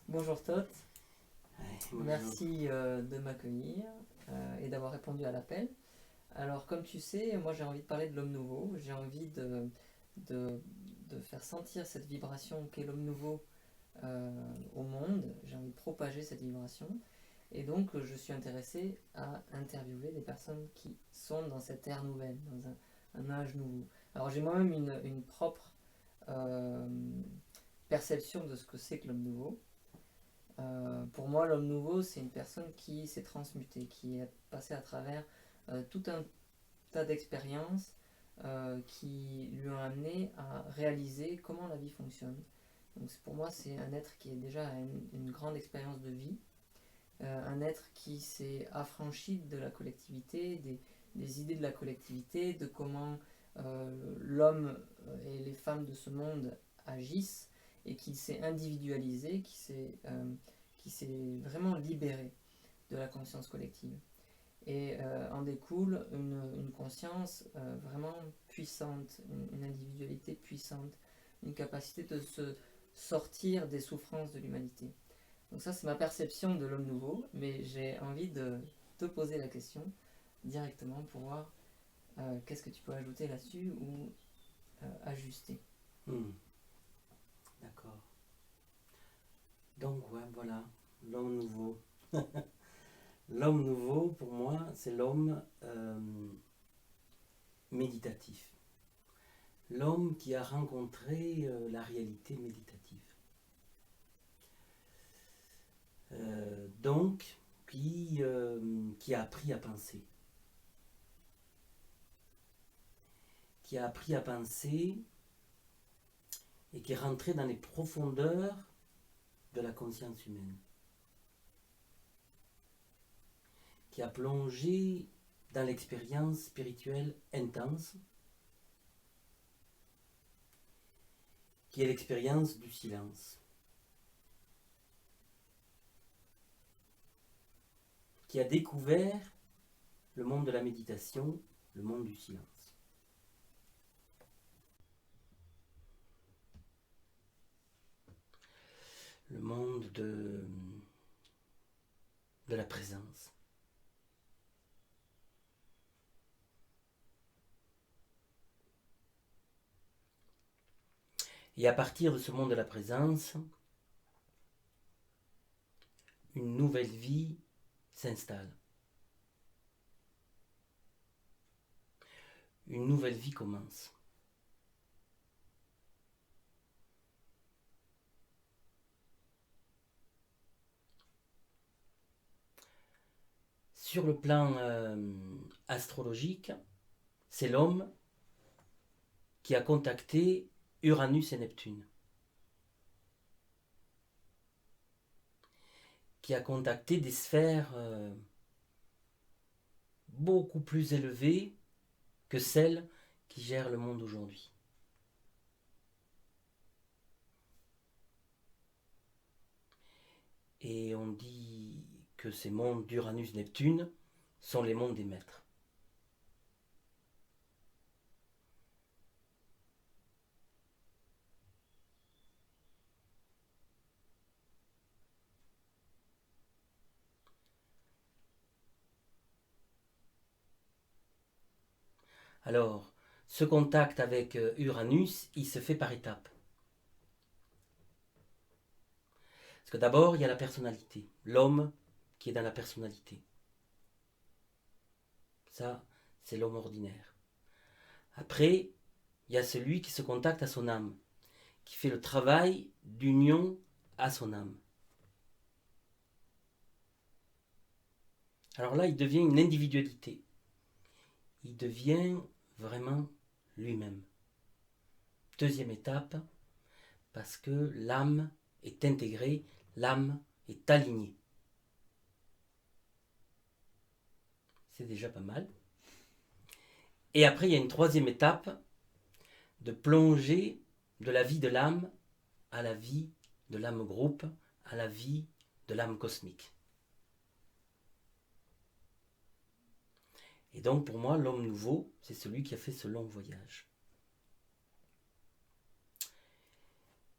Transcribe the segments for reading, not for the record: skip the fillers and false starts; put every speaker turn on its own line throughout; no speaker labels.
Bonjour Tot,
Ouais, bonjour.
merci de m'accueillir et d'avoir répondu à l'appel. Alors comme tu sais, moi j'ai envie de parler de l'homme nouveau, j'ai envie de, de faire sentir cette vibration qu'est l'homme nouveau au monde, j'ai envie de propager cette vibration et donc je suis intéressé à interviewer des personnes qui sont dans cette ère nouvelle, dans un âge nouveau. Alors j'ai moi-même une propre euh, perception de ce que c'est que l'homme nouveau. Pour moi, l'homme nouveau, c'est une personne qui s'est transmutée, qui est passée à travers tout un tas d'expériences qui lui ont amené à réaliser comment la vie fonctionne. Donc pour moi, c'est un être qui est déjà une grande expérience de vie, un être qui s'est affranchi de la collectivité, des idées de la collectivité, de comment l'homme et les femmes de ce monde agissent, et qui s'est individualisé, qui s'est vraiment libéré de la conscience collective. Et en découle une conscience vraiment puissante, une individualité puissante, une capacité de se sortir des souffrances de l'humanité. Donc ça, c'est ma perception de l'homme nouveau, mais j'ai envie de te poser la question directement pour voir qu'est-ce que tu peux ajouter là-dessus ou ajuster.
Hmm, d'accord. Donc, ouais, voilà, l'homme nouveau. L'homme nouveau, pour moi, c'est l'homme méditatif. L'homme qui a rencontré la réalité méditative. Donc, qui a appris à penser. Qui a appris à penser et qui est rentré dans les profondeurs de la conscience humaine. Qui a plongé dans l'expérience spirituelle intense, qui est l'expérience du silence, qui a découvert le monde de la méditation, le monde du silence. Le monde de la présence. Et à partir de ce monde de la présence, une nouvelle vie s'installe. Une nouvelle vie commence. Sur le plan astrologique, c'est l'homme qui a contacté Uranus et Neptune, qui a contacté des sphères beaucoup plus élevées que celles qui gèrent le monde aujourd'hui. Et on dit que ces mondes d'Uranus-Neptune sont les mondes des maîtres. Alors, ce contact avec Uranus, il se fait par étapes. Parce que d'abord, il y a la personnalité, l'homme qui est dans la personnalité. Ça, c'est l'homme ordinaire. Après, il y a celui qui se contacte à son âme, qui fait le travail d'union à son âme. Alors là, il devient une individualité. Il devient vraiment lui-même. Deuxième étape, parce que l'âme est intégrée, l'âme est alignée. C'est déjà pas mal. Et après, il y a une troisième étape de plonger de la vie de l'âme à la vie de l'âme groupe, à la vie de l'âme cosmique. Et donc pour moi, l'homme nouveau, c'est celui qui a fait ce long voyage.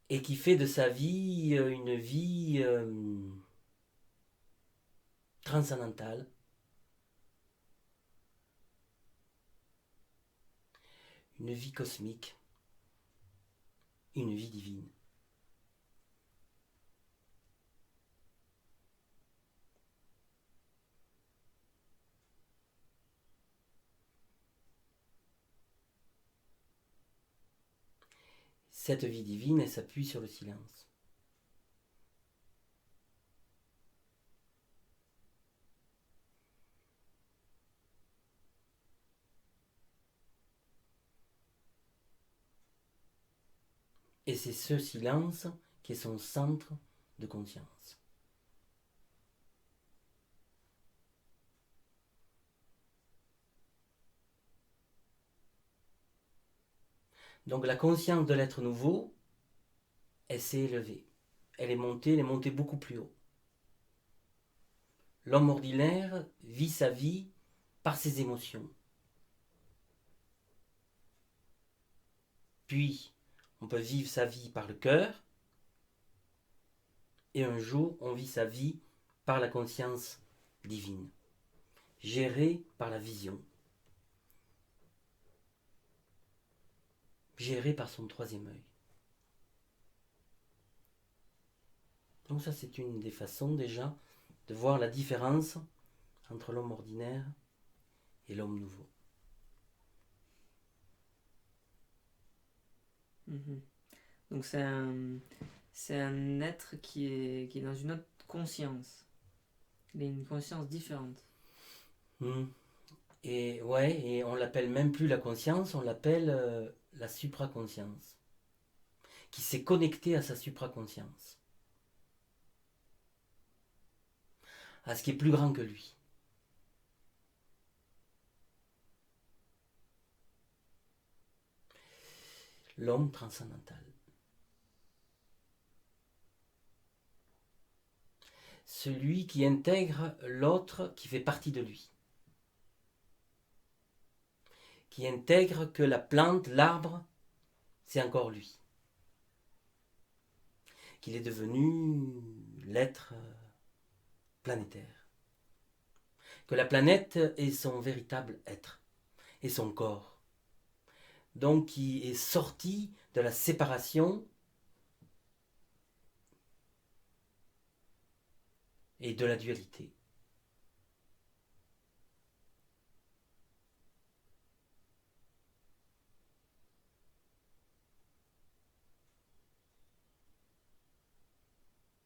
et qui fait de sa vie une vie transcendantale, une vie cosmique, une vie divine. Cette vie divine, elle s'appuie sur le silence. Et c'est ce silence qui est son centre de conscience. Donc la conscience de l'être nouveau, elle s'est élevée. Elle est montée beaucoup plus haut. L'homme ordinaire vit sa vie par ses émotions. Puis, on peut vivre sa vie par le cœur. Et un jour, on vit sa vie par la conscience divine, gérée par la vision, gérée par son troisième œil. Donc ça, c'est une des façons déjà de voir la différence entre l'homme ordinaire et l'homme nouveau.
Donc c'est un être qui est dans une autre conscience. Il a une conscience différente.
Et ouais, et on l'appelle même plus la conscience, on l'appelle la supraconscience, qui s'est connectée à sa supraconscience, à ce qui est plus grand que lui. L'homme transcendantal. Celui qui intègre l'autre qui fait partie de lui. Qui intègre que la plante, l'arbre, c'est encore lui. Qu'il est devenu l'être planétaire. Que la planète est son véritable être, et son corps. Donc qui est sorti de la séparation et de la dualité.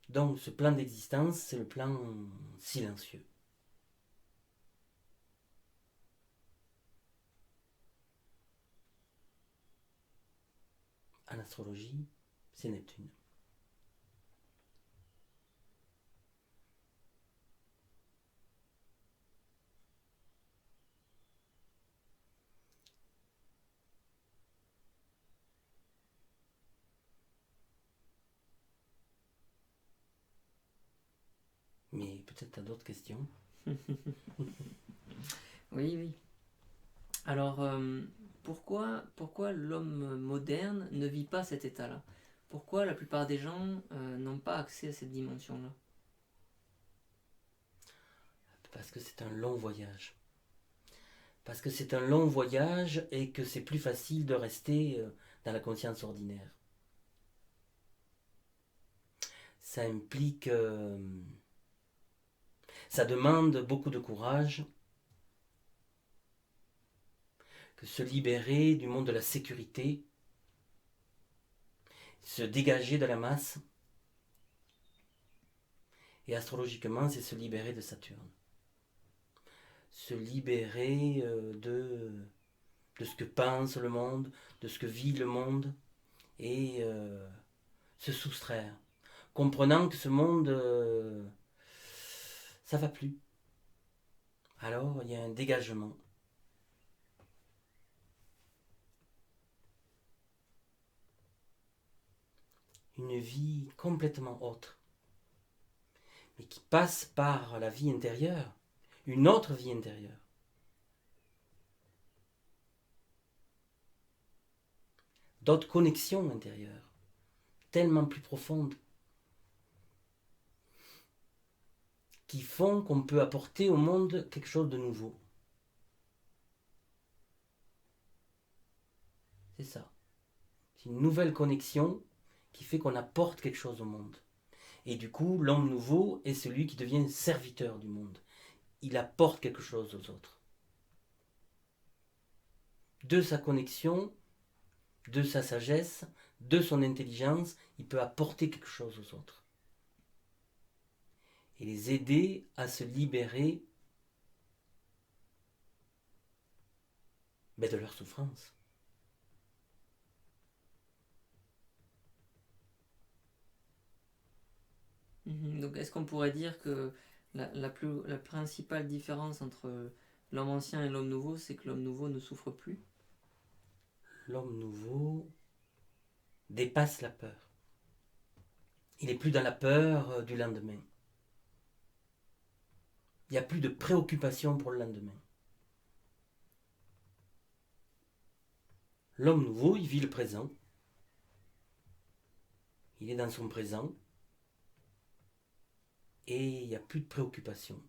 Donc ce plan d'existence, c'est le plan silencieux. En astrologie, c'est Neptune. Mais peut-être tu as d'autres questions.
Oui. Alors, pourquoi l'homme moderne ne vit pas cet état-là? Pourquoi la plupart des gens n'ont pas accès à cette dimension-là?
Parce que c'est un long voyage. Parce que c'est un long voyage et que c'est plus facile de rester dans la conscience ordinaire. Ça implique... ça demande beaucoup de courage, que se libérer du monde de la sécurité, se dégager de la masse. Et astrologiquement, c'est se libérer de Saturne. Se libérer de ce que pense le monde, de ce que vit le monde, et se soustraire. Comprenant que ce monde, ça va plus. Alors, il y a un dégagement. Une vie complètement autre, mais qui passe par la vie intérieure, une autre vie intérieure. D'autres connexions intérieures, tellement plus profondes qui font qu'on peut apporter au monde quelque chose de nouveau. C'est ça. C'est une nouvelle connexion qui fait qu'on apporte quelque chose au monde. Et du coup, l'homme nouveau est celui qui devient serviteur du monde. Il apporte quelque chose aux autres. De sa connexion, de sa sagesse, de son intelligence, il peut apporter quelque chose aux autres. Et les aider à se libérer de leur souffrance.
Donc est-ce qu'on pourrait dire que la principale différence entre l'homme ancien et l'homme nouveau, c'est que l'homme nouveau ne souffre plus?
L'homme nouveau dépasse la peur. Il n'est plus dans la peur du lendemain. Il n'y a plus de préoccupation pour le lendemain. L'homme nouveau, il vit le présent. Il est dans son présent. Et il n'y a plus de préoccupation.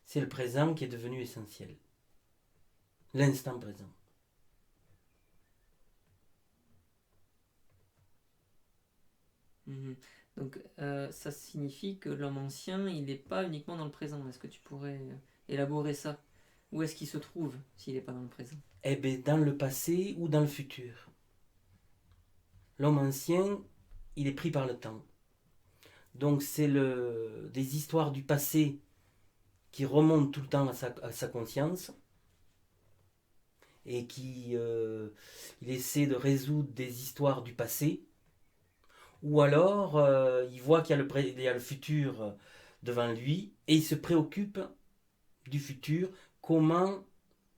C'est le présent qui est devenu essentiel. L'instant présent.
Donc ça signifie que l'homme ancien, il n'est pas uniquement dans le présent. Est-ce que tu pourrais élaborer ça? Où est-ce qu'il se trouve s'il n'est pas dans le présent?
Eh bien, dans le passé ou dans le futur. L'homme ancien, il est pris par le temps. Donc c'est des histoires du passé qui remontent tout le temps à sa conscience et il essaie de résoudre des histoires du passé. Ou alors, il voit qu'il y a le futur devant lui et il se préoccupe du futur, comment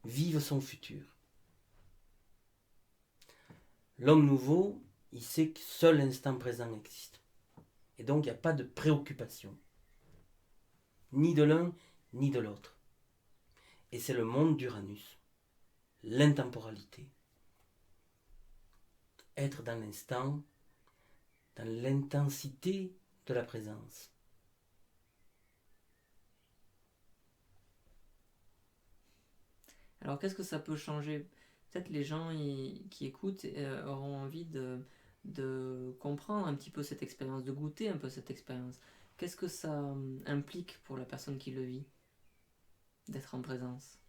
vivre son futur. L'homme nouveau, il sait que seul l'instant présent existe. Et donc, il n'y a pas de préoccupation. Ni de l'un, ni de l'autre. Et c'est le monde d'Uranus. L'intemporalité. Être dans l'instant, dans l'intensité de la présence.
Alors qu'est-ce que ça peut changer? Peut-être les gens qui écoutent auront envie de comprendre un petit peu cette expérience, de goûter un peu cette expérience. Qu'est-ce que ça implique pour la personne qui le vit, d'être en présence?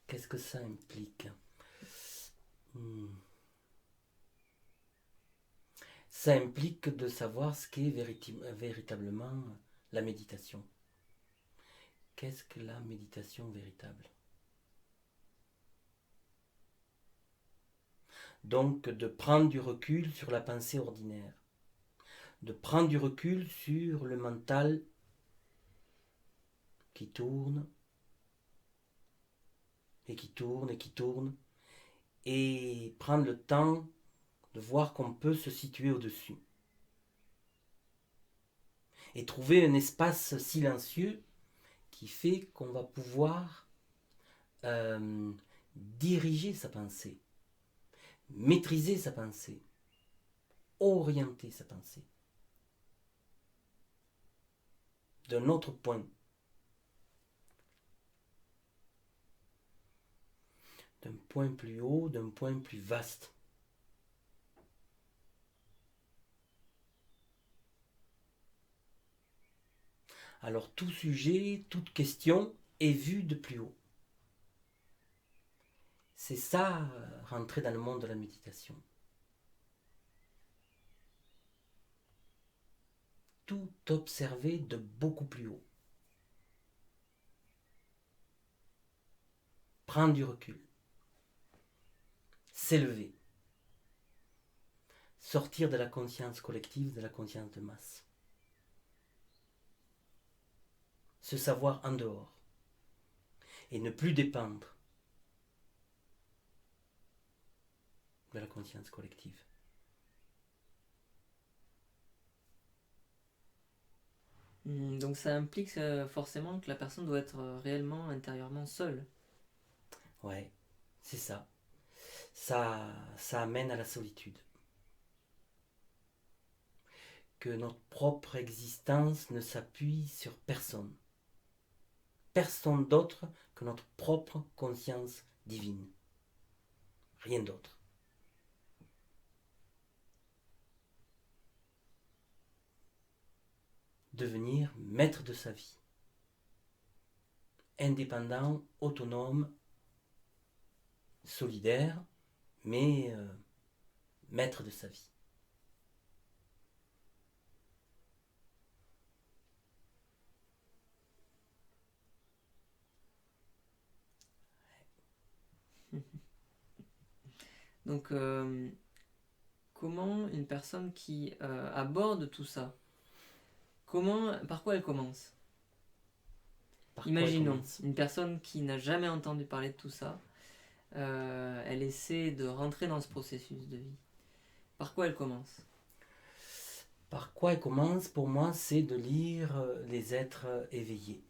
Qu'est-ce que ça implique? Ça implique de savoir ce qu'est véritablement la méditation. Qu'est-ce que la méditation véritable? Donc de prendre du recul sur la pensée ordinaire, de prendre du recul sur le mental qui tourne et qui tourne et qui tourne, et prendre le temps de voir qu'on peut se situer au-dessus et trouver un espace silencieux qui fait qu'on va pouvoir diriger sa pensée, maîtriser sa pensée, orienter sa pensée d'un autre point, d'un point plus haut, d'un point plus vaste. Alors tout sujet, toute question est vue de plus haut. C'est ça, rentrer dans le monde de la méditation. Tout observer de beaucoup plus haut. Prendre du recul. S'élever. Sortir de la conscience collective, de la conscience de masse. Se savoir en dehors. Et ne plus dépendre de la conscience collective.
Donc ça implique forcément que la personne doit être réellement, intérieurement seule.
Ouais, c'est ça. Ça amène à la solitude. Que notre propre existence ne s'appuie sur personne. Personne d'autre que notre propre conscience divine. Rien d'autre. Devenir maître de sa vie. Indépendant, autonome, solidaire, mais maître de sa vie.
Donc comment une personne qui aborde tout ça, par quoi elle commence? Imaginons une personne qui n'a jamais entendu parler de tout ça, elle essaie de rentrer dans ce processus de vie. Par quoi elle commence?
Par quoi elle commence, pour moi, c'est de lire les êtres éveillés.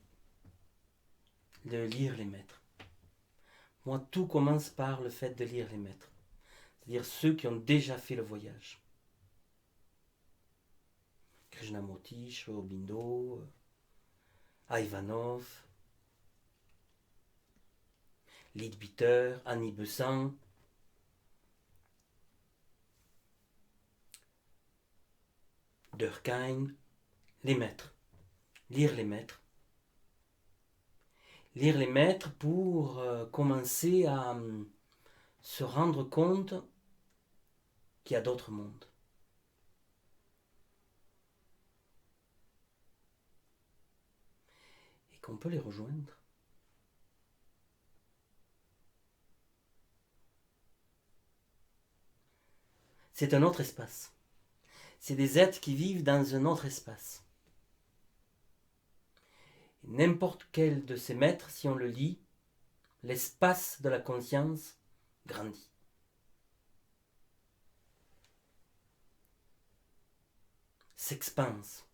De lire les maîtres. Moi, tout commence par le fait de lire les maîtres. C'est-à-dire ceux qui ont déjà fait le voyage. Krishnamurti, Sri Aurobindo, Ivanov, Leadbeater, Annie Besant, Durkheim, les maîtres. Lire les maîtres. Lire les maîtres pour commencer à se rendre compte qu'il y a d'autres mondes. Et qu'on peut les rejoindre. C'est un autre espace. C'est des êtres qui vivent dans un autre espace. Et n'importe quel de ces maîtres, si on le lit, l'espace de la conscience grandit. S'expanse.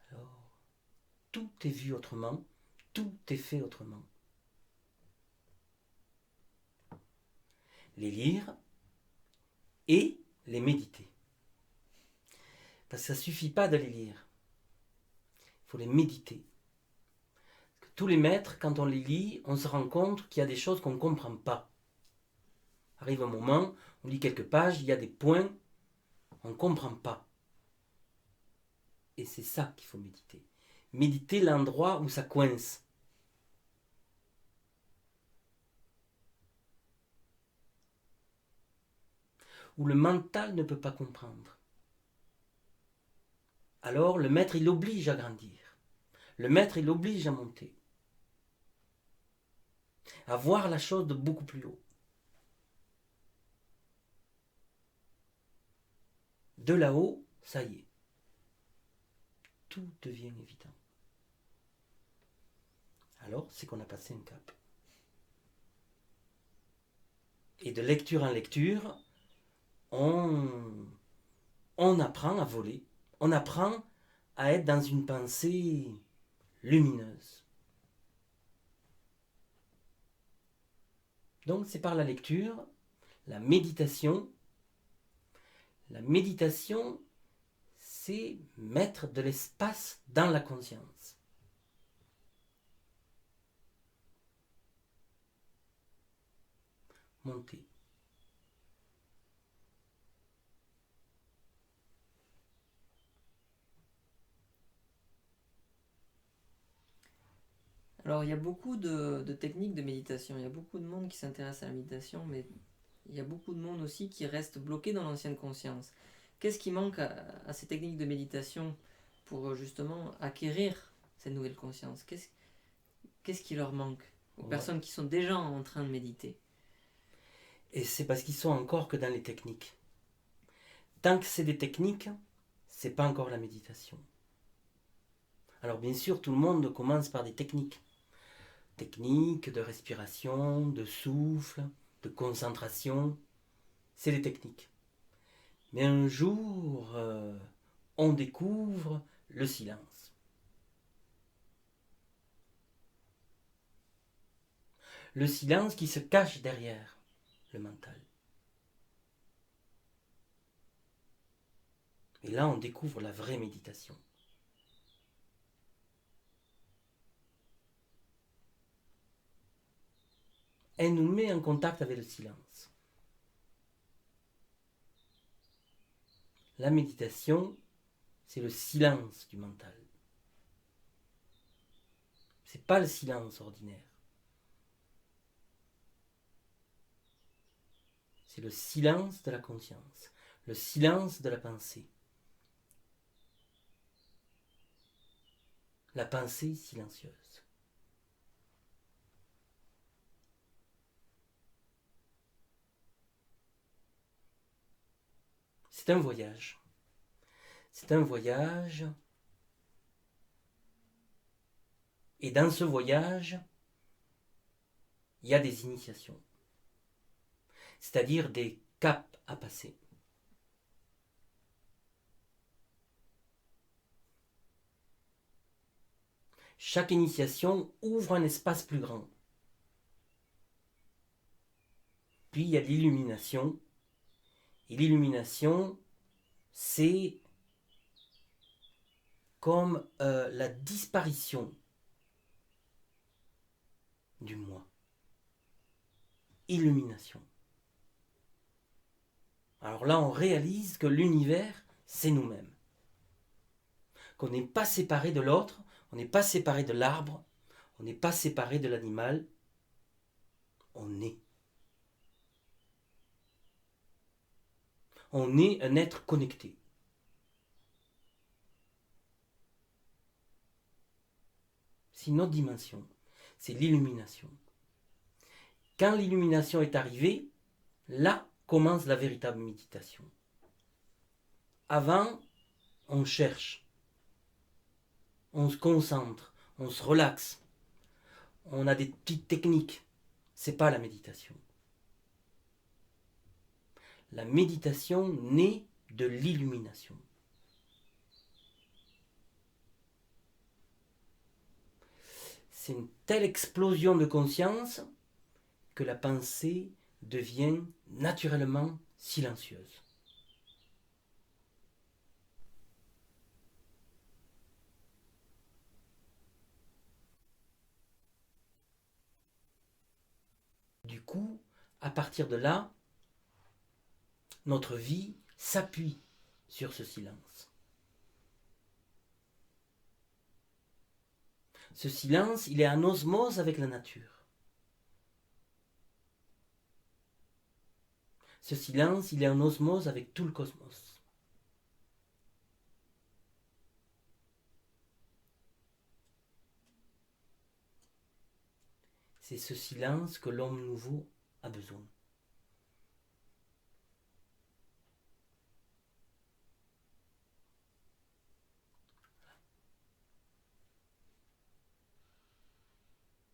Alors, tout est vu autrement, tout est fait autrement. Les lire et les méditer. Parce que ça ne suffit pas de les lire. Il faut les méditer. Parce que tous les maîtres, quand on les lit, on se rend compte qu'il y a des choses qu'on ne comprend pas. Arrive un moment, on lit quelques pages, il y a des points, on ne comprend pas. Et c'est ça qu'il faut méditer. Méditer l'endroit où ça coince. Où le mental ne peut pas comprendre. Alors le maître, il l'oblige à grandir. Le maître, il l'oblige à monter. À voir la chose de beaucoup plus haut. De là-haut, ça y est. Tout devient évident. Alors, c'est qu'on a passé un cap. Et de lecture en lecture, on apprend à voler. On apprend à être dans une pensée lumineuse. Donc, c'est par la lecture, la méditation. La méditation, c'est mettre de l'espace dans la conscience. Monter.
Alors il y a beaucoup de techniques de méditation, il y a beaucoup de monde qui s'intéresse à la méditation, mais il y a beaucoup de monde aussi qui reste bloqué dans l'ancienne conscience. Qu'est-ce qui manque à ces techniques de méditation pour justement acquérir cette nouvelle conscience? Qu'est-ce qui leur manque aux personnes qui sont déjà en train de méditer?
Et c'est parce qu'ils sont encore que dans les techniques. Tant que c'est des techniques, c'est pas encore la méditation. Alors bien sûr, tout le monde commence par des techniques. Techniques de respiration, de souffle, de concentration. C'est les techniques. Mais un jour, on découvre le silence. Le silence qui se cache derrière le mental. Et là, on découvre la vraie méditation. Elle nous met en contact avec le silence. La méditation, c'est le silence du mental. C'est pas le silence ordinaire. C'est le silence de la conscience, le silence de la pensée. La pensée silencieuse. C'est un voyage. C'est un voyage. Et dans ce voyage, il y a des initiations. C'est-à-dire des caps à passer. Chaque initiation ouvre un espace plus grand. Puis il y a l'illumination. Et l'illumination, c'est comme la disparition du moi. Illumination. Alors là, on réalise que l'univers, c'est nous-mêmes. Qu'on n'est pas séparé de l'autre, on n'est pas séparé de l'arbre, on n'est pas séparé de l'animal, on est. On est un être connecté. C'est une autre dimension, c'est l'illumination. Quand l'illumination est arrivée, là commence la véritable méditation. Avant, on cherche, on se concentre, on se relaxe, on a des petites techniques. C'est pas la méditation. La méditation naît de l'illumination. C'est une telle explosion de conscience que la pensée devient naturellement silencieuse. Du coup, à partir de là, notre vie s'appuie sur ce silence. Ce silence, il est en osmose avec la nature. Ce silence, il est en osmose avec tout le cosmos. C'est ce silence que l'homme nouveau a besoin.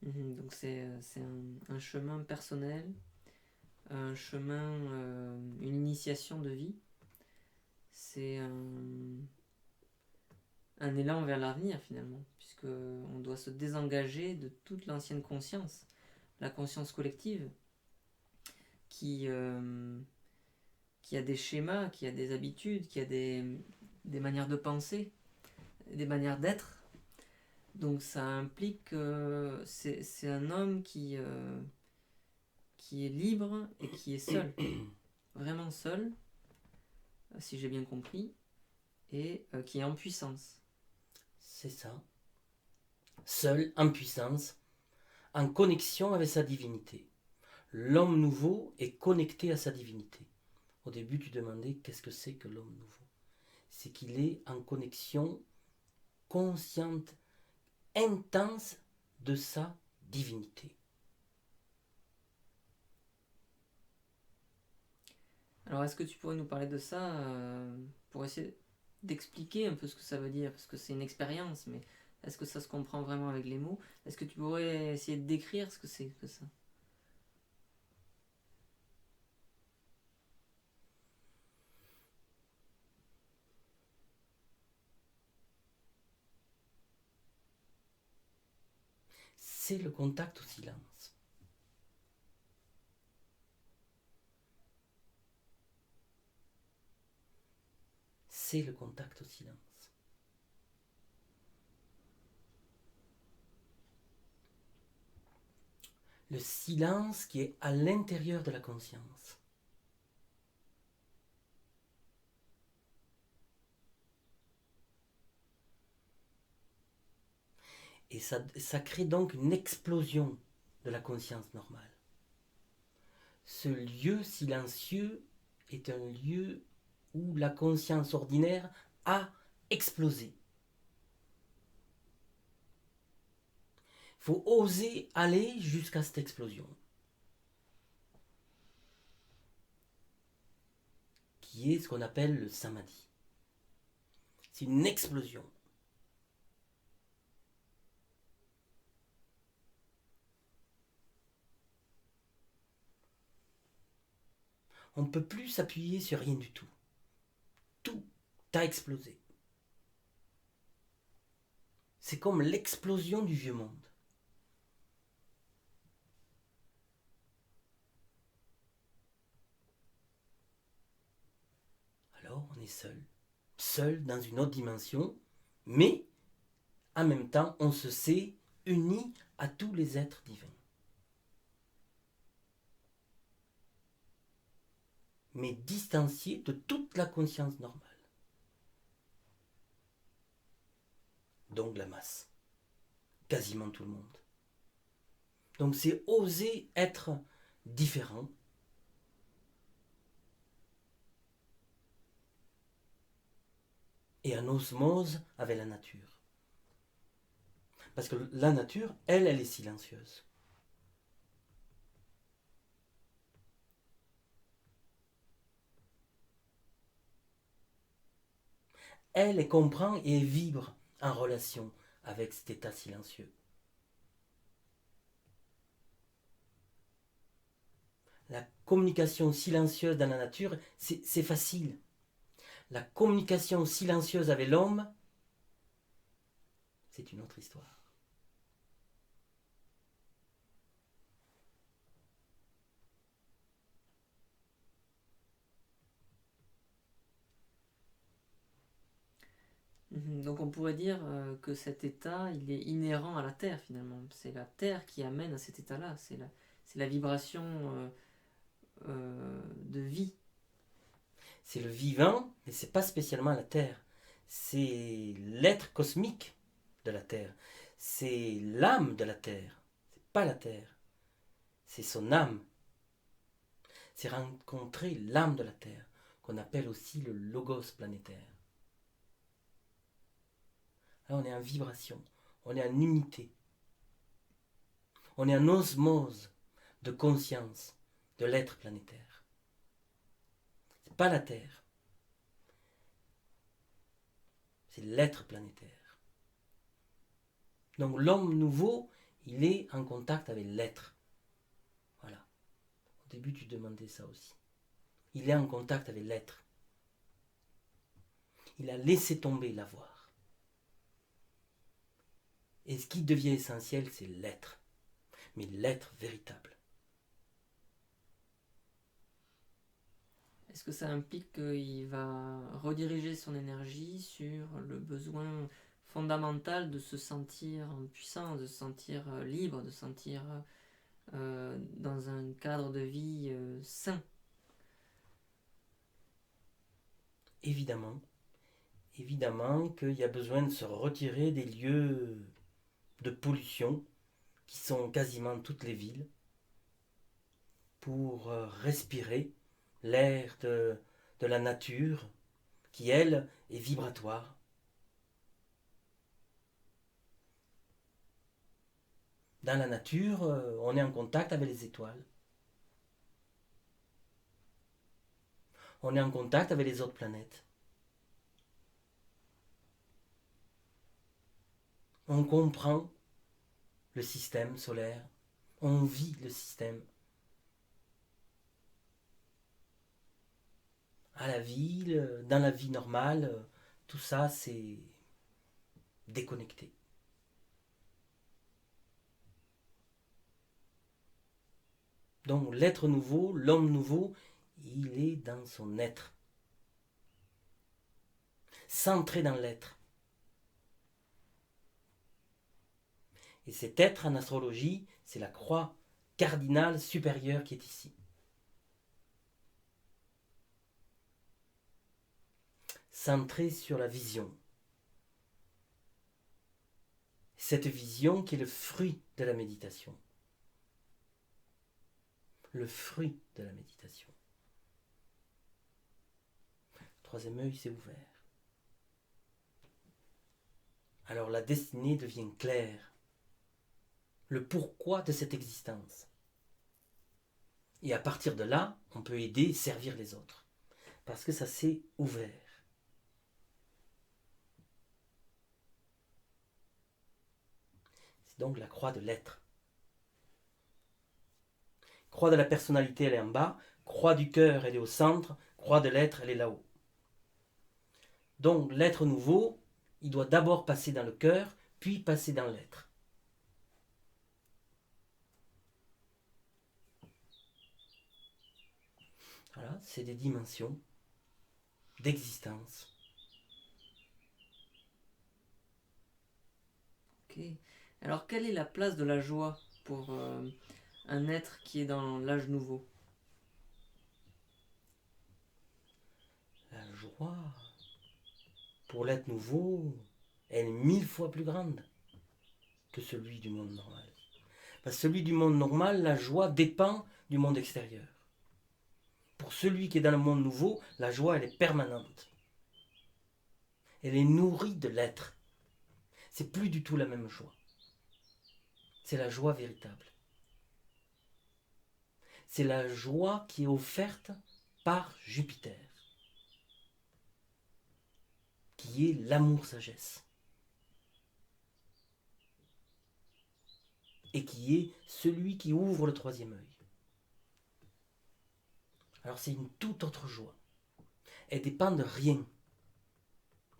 Donc c'est un chemin personnel, un chemin, une initiation de vie. C'est un élan vers l'avenir finalement, puisque on doit se désengager de toute l'ancienne conscience, la conscience collective, qui a des schémas, qui a des habitudes, qui a des manières de penser, des manières d'être. Donc ça implique que c'est un homme qui est libre et qui est seul, vraiment seul, si j'ai bien compris, et qui est en puissance.
C'est ça. Seul, en puissance, en connexion avec sa divinité. L'homme nouveau est connecté à sa divinité. Au début, tu demandais qu'est-ce que c'est que l'homme nouveau. C'est qu'il est en connexion consciente, intense de sa divinité.
Alors est-ce que tu pourrais nous parler de ça pour essayer d'expliquer un peu ce que ça veut dire, parce que c'est une expérience, mais est-ce que ça se comprend vraiment avec les mots? Est-ce que tu pourrais essayer de décrire ce que c'est que ça?
c'est le contact au silence. C'est le contact au silence. Le silence qui est à l'intérieur de la conscience. Et ça crée donc une explosion de la conscience normale. Ce lieu silencieux est un lieu où la conscience ordinaire a explosé. Il faut oser aller jusqu'à cette explosion, qui est ce qu'on appelle le samadhi. C'est une explosion. On ne peut plus s'appuyer sur rien du tout. Tout a explosé. C'est comme l'explosion du vieux monde. Alors on est seul. Seul dans une autre dimension, mais en même temps on se sait uni à tous les êtres divins. Mais distancié de toute la conscience normale. Donc la masse. Quasiment tout le monde. Donc c'est oser être différent. Et en osmose avec la nature. Parce que la nature, elle est silencieuse. Elle comprend et vibre en relation avec cet état silencieux. La communication silencieuse dans la nature, c'est facile. La communication silencieuse avec l'homme, c'est une autre histoire.
Donc on pourrait dire que cet état, il est inhérent à la Terre finalement. C'est la Terre qui amène à cet état-là. C'est la vibration de vie.
C'est le vivant, mais ce n'est pas spécialement la Terre. C'est l'être cosmique de la Terre. C'est l'âme de la Terre. C'est pas la Terre. C'est son âme. C'est rencontrer l'âme de la Terre, qu'on appelle aussi le logos planétaire. Là, on est en vibration, on est en unité. On est en osmose de conscience de l'être planétaire. C'est pas la Terre. C'est l'être planétaire. Donc l'homme nouveau, il est en contact avec l'être. Voilà. Au début, tu demandais ça aussi. Il est en contact avec l'être. Il a laissé tomber l'avoir. Et ce qui devient essentiel, c'est l'être. Mais l'être véritable.
Est-ce que ça implique qu'il va rediriger son énergie sur le besoin fondamental de se sentir puissant, de se sentir libre, de se sentir dans un cadre de vie sain?
Évidemment. Évidemment qu'il y a besoin de se retirer des lieux de pollution qui sont quasiment toutes les villes pour respirer l'air de la nature qui, elle, est vibratoire. Dans la nature, on est en contact avec les étoiles. On est en contact avec les autres planètes. On comprend le système solaire. On vit le système. À la ville, dans la vie normale, tout ça, c'est déconnecté. Donc l'être nouveau, l'homme nouveau, il est dans son être. Centré dans l'être. Et cet être en astrologie, c'est la croix cardinale supérieure qui est ici. Centré sur la vision. Cette vision qui est le fruit de la méditation. Le fruit de la méditation. Le troisième œil s'est ouvert. Alors la destinée devient claire. Le pourquoi de cette existence. Et à partir de là, on peut aider et servir les autres. Parce que ça s'est ouvert. C'est donc la croix de l'être. Croix de la personnalité, elle est en bas. Croix du cœur, elle est au centre. Croix de l'être, elle est là-haut. Donc l'être nouveau, il doit d'abord passer dans le cœur, puis passer dans l'être. Voilà, c'est des dimensions d'existence.
Ok. Alors, quelle est la place de la joie pour un être qui est dans l'âge nouveau?
La joie, pour l'être nouveau, elle est 1000 fois plus grande que celui du monde normal. Parce que celui du monde normal, la joie dépend du monde extérieur. Pour celui qui est dans le monde nouveau, la joie, elle est permanente. Elle est nourrie de l'être. C'est plus du tout la même joie. C'est la joie véritable. C'est la joie qui est offerte par Jupiter, qui est l'amour-sagesse. Et qui est celui qui ouvre le troisième œil. Alors c'est une toute autre joie. Elle dépend de rien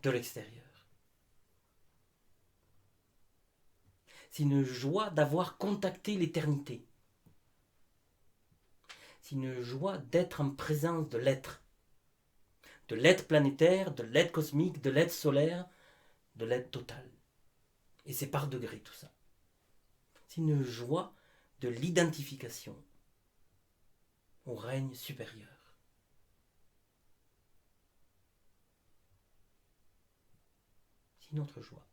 de l'extérieur. C'est une joie d'avoir contacté l'éternité. C'est une joie d'être en présence de l'être planétaire, de l'être cosmique, de l'être solaire, de l'être total. Et c'est par degrés tout ça. C'est une joie de l'identification au règne supérieur. C'est une autre joie.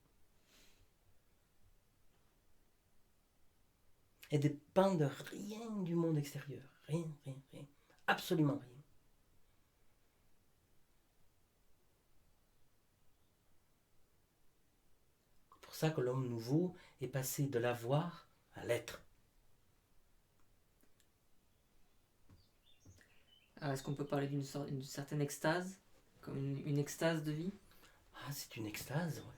Elle dépend de rien du monde extérieur. Rien, rien, rien. Absolument rien. C'est pour ça que l'homme nouveau est passé de l'avoir à l'être.
Alors, est-ce qu'on peut parler d'une certaine extase, comme une extase de vie?
Ah, c'est une extase, ouais.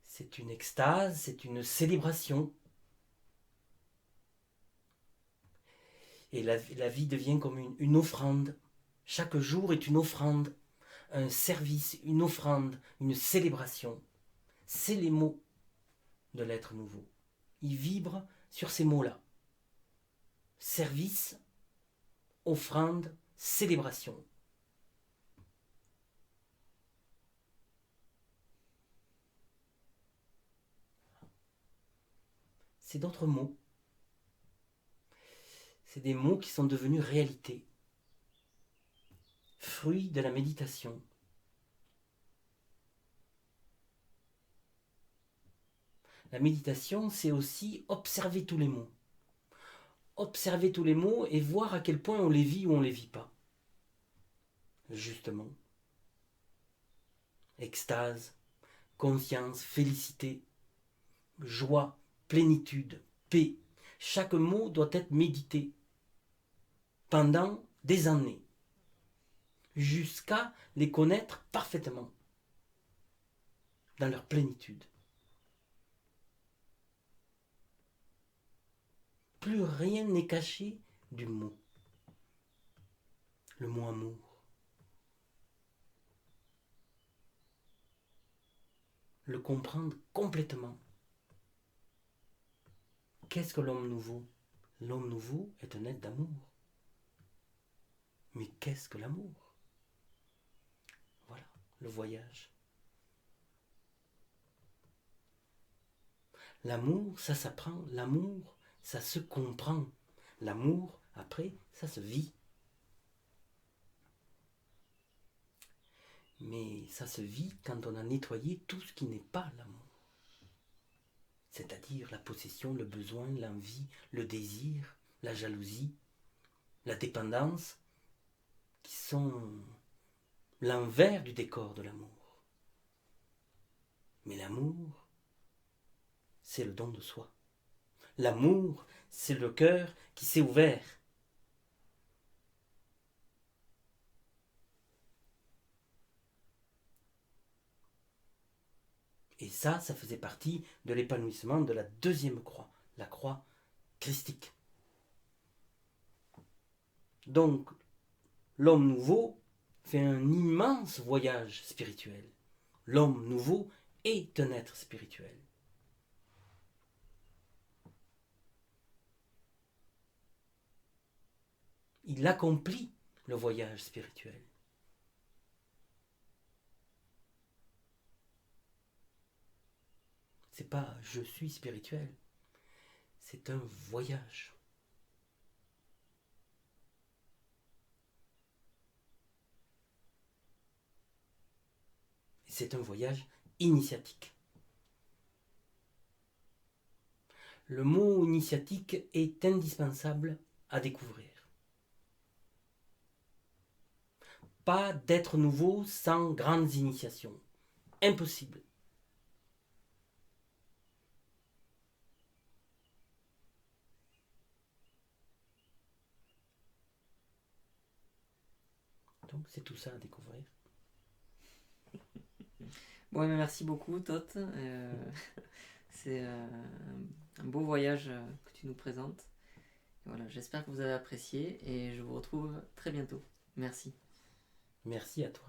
C'est une extase, c'est une célébration. Et la vie devient comme une offrande. Chaque jour est une offrande, un service, une offrande, une célébration. C'est les mots de l'être nouveau. Il vibre sur ces mots-là. Service, offrande, célébration. C'est d'autres mots. C'est des mots qui sont devenus réalité. Fruit de la méditation. La méditation, c'est aussi observer tous les mots. Observer tous les mots et voir à quel point on les vit ou on ne les vit pas. Justement. Extase, conscience, félicité, joie, plénitude, paix. Chaque mot doit être médité pendant des années, jusqu'à les connaître parfaitement, dans leur plénitude. Plus rien n'est caché du mot. Le mot amour. Le comprendre complètement. Qu'est-ce que l'homme nouveau? l'homme nouveau est un être d'amour. Mais qu'est-ce que l'amour? Voilà, le voyage. L'amour, ça s'apprend. L'amour, ça se comprend. L'amour, après, ça se vit. Mais ça se vit quand on a nettoyé tout ce qui n'est pas l'amour. C'est-à-dire la possession, le besoin, l'envie, le désir, la jalousie, la dépendance, qui sont l'envers du décor de l'amour. Mais l'amour, c'est le don de soi. L'amour, c'est le cœur qui s'est ouvert. Et ça faisait partie de l'épanouissement de la deuxième croix, la croix christique. Donc, l'homme nouveau fait un immense voyage spirituel. L'homme nouveau est un être spirituel. Il accomplit le voyage spirituel. C'est pas je suis spirituel, c'est un voyage. C'est un voyage initiatique. Le mot initiatique est indispensable à découvrir. Pas d'être nouveau sans grandes initiations. Impossible. Donc c'est tout ça à découvrir.
Bon, merci beaucoup, Tot. C'est un beau voyage que tu nous présentes. Voilà, j'espère que vous avez apprécié et je vous retrouve très bientôt. Merci.
Merci à toi.